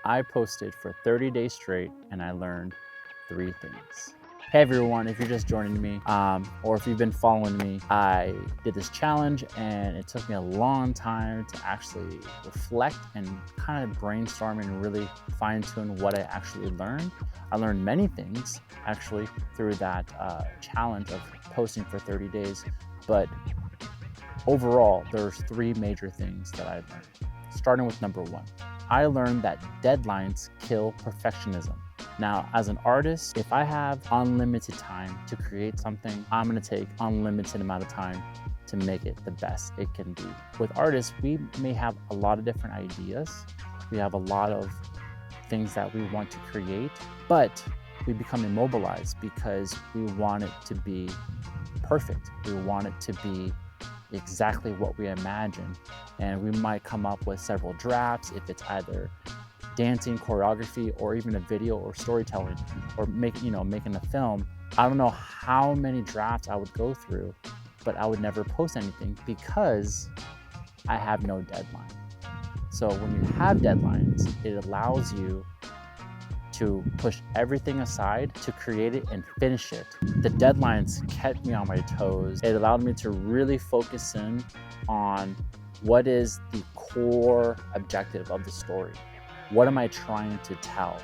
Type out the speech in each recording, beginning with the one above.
I posted for 30 days straight and I learned 3 things. Hey everyone, if you're just joining me, or if you've been following me, I did this challenge and it took me a long time to actually reflect and kind of brainstorm and really fine tune what I actually learned. I learned many things actually through that challenge of posting for 30 days, but overall, there's 3 major things that I learned. Starting with number 1. I learned that deadlines kill perfectionism. Now, as an artist, if I have unlimited time to create something, I'm gonna take unlimited amount of time to make it the best it can be. With artists, we may have a lot of different ideas. We have a lot of things that we want to create, but we become immobilized because we want it to be perfect. We want it to be exactly what we imagine, and we might come up with several drafts if it's either dancing, choreography, or even a video or storytelling, or making a film. I don't know how many drafts I would go through, but I would never post anything because I have no deadline. So when you have deadlines, it allows you to push everything aside to create it and finish it. The deadlines kept me on my toes. It allowed me to really focus in on what is the core objective of the story. What am I trying to tell?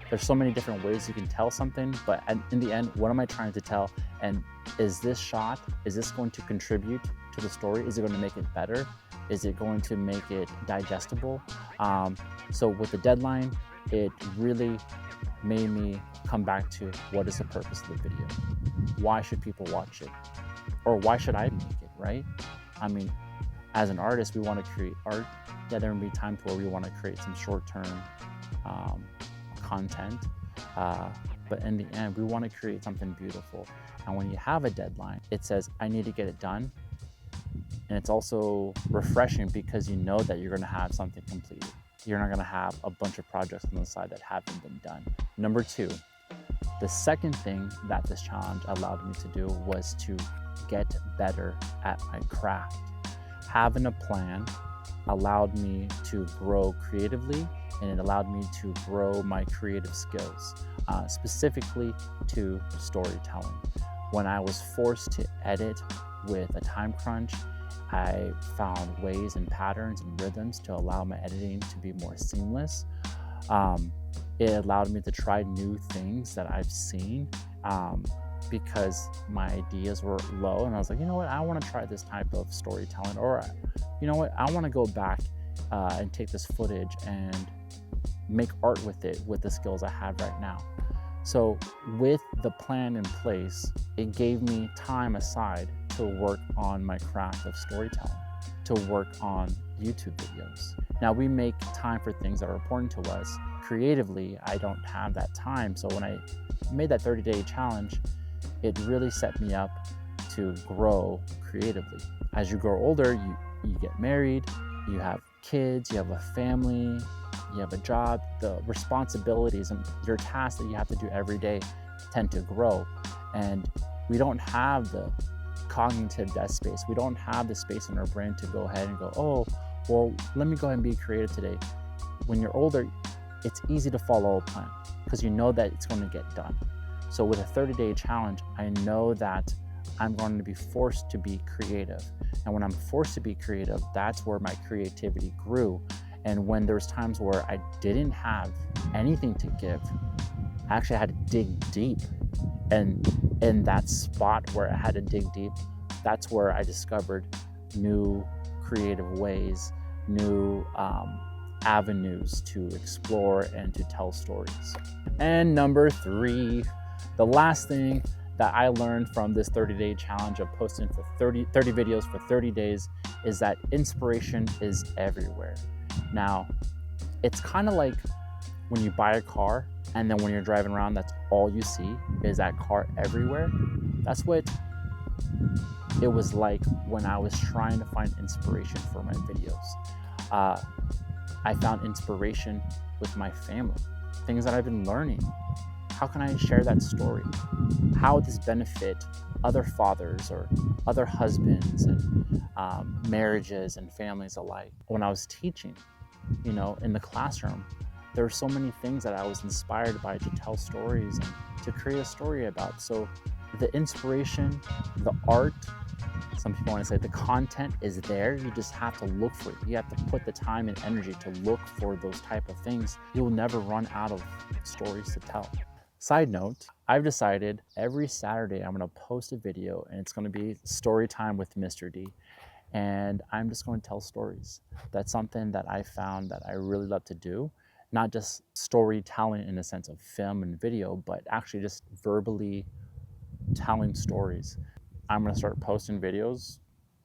There's so many different ways you can tell something, but in the end, what am I trying to tell? And is this shot, is this going to contribute to the story? Is it going to make it better? Is it going to make it digestible? So with the deadline, it really made me come back to what is the purpose of the video? Why should people watch it? Or why should I make it, right? I mean, as an artist, we want to create art. Yeah, there will be times where we want to create some short-term content, but in the end, we want to create something beautiful. And when you have a deadline, it says, I need to get it done. And it's also refreshing because you know that you're going to have something completed. You're not going to have a bunch of projects on the side that haven't been done. Number 2, the second thing that this challenge allowed me to do was to get better at my craft. Having a plan allowed me to grow creatively, and it allowed me to grow my creative skills, specifically to storytelling. When I was forced to edit with a time crunch, I found ways and patterns and rhythms to allow my editing to be more seamless. It allowed me to try new things that I've seen because my ideas were low, and I was like, you know what, I want to try this type of storytelling, or you know what, I want to go back and take this footage and make art with it with the skills I have right now. So with the plan in place, it gave me time aside to work on my craft of storytelling, to work on YouTube videos. Now we make time for things that are important to us. Creatively, I don't have that time. So when I made that 30-day challenge, it really set me up to grow creatively. As you grow older, you get married, you have kids, you have a family, you have a job. The responsibilities and your tasks that you have to do every day tend to grow. And we don't have the cognitive desk space. We don't have the space in our brain to go ahead and go, oh, well, let me go ahead and be creative today. When you're older, it's easy to follow a plan because you know that it's going to get done. So with a 30-day challenge, I know that I'm going to be forced to be creative. And when I'm forced to be creative, that's where my creativity grew. And when there's times where I didn't have anything to give, I actually had to dig deep. And in that spot where I had to dig deep, that's where I discovered new creative ways, new avenues to explore and to tell stories. And number 3, the last thing that I learned from this 30-day challenge of posting for 30 videos for 30 days is that inspiration is everywhere. Now, it's kind of like when you buy a car and then when you're driving around, that's all you see is that car everywhere. That's what it was like when I was trying to find inspiration for my videos. I found inspiration with my family, things that I've been learning. How can I share that story? How would this benefit other fathers or other husbands and marriages and families alike? When I was teaching, in the classroom, There were so many things that I was inspired by to tell stories and to create a story about. So the inspiration, the art, some people want to say the content is there. You just have to look for it. You have to put the time and energy to look for those type of things. You'll never run out of stories to tell. Side note, I've decided every Saturday I'm going to post a video, and it's going to be story time with Mr. D. And I'm just going to tell stories. That's something that I found that I really love to do. Not just storytelling in the sense of film and video, but actually just verbally telling stories. I'm going to start posting videos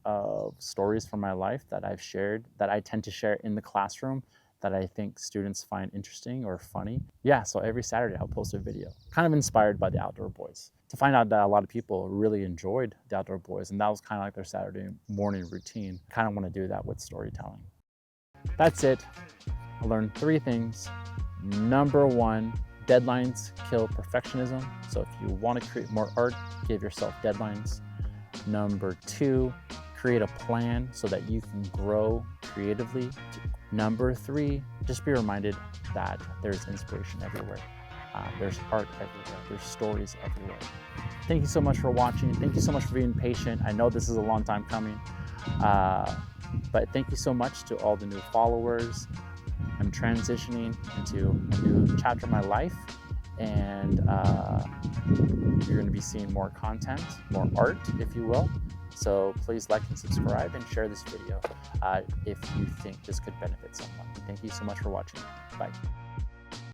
of stories from my life that I've shared, that I tend to share in the classroom, that I think students find interesting or funny. Yeah, so every Saturday I'll post a video, kind of inspired by the Outdoor Boys. To find out that a lot of people really enjoyed the Outdoor Boys, and that was kind of like their Saturday morning routine. Kind of want to do that with storytelling. That's it. I learned 3 things. Number 1, deadlines kill perfectionism. So if you want to create more art, give yourself deadlines. Number 2, create a plan so that you can grow creatively. Number 3, just be reminded that there's inspiration everywhere. There's art everywhere. There's stories everywhere. Thank you so much for watching. Thank you so much for being patient. I know this is a long time coming, but thank you so much to all the new followers. I'm transitioning into a new chapter of my life, and you're going to be seeing more content, more art, if you will. So please like and subscribe and share this video if you think this could benefit someone. Thank you so much for watching. Bye.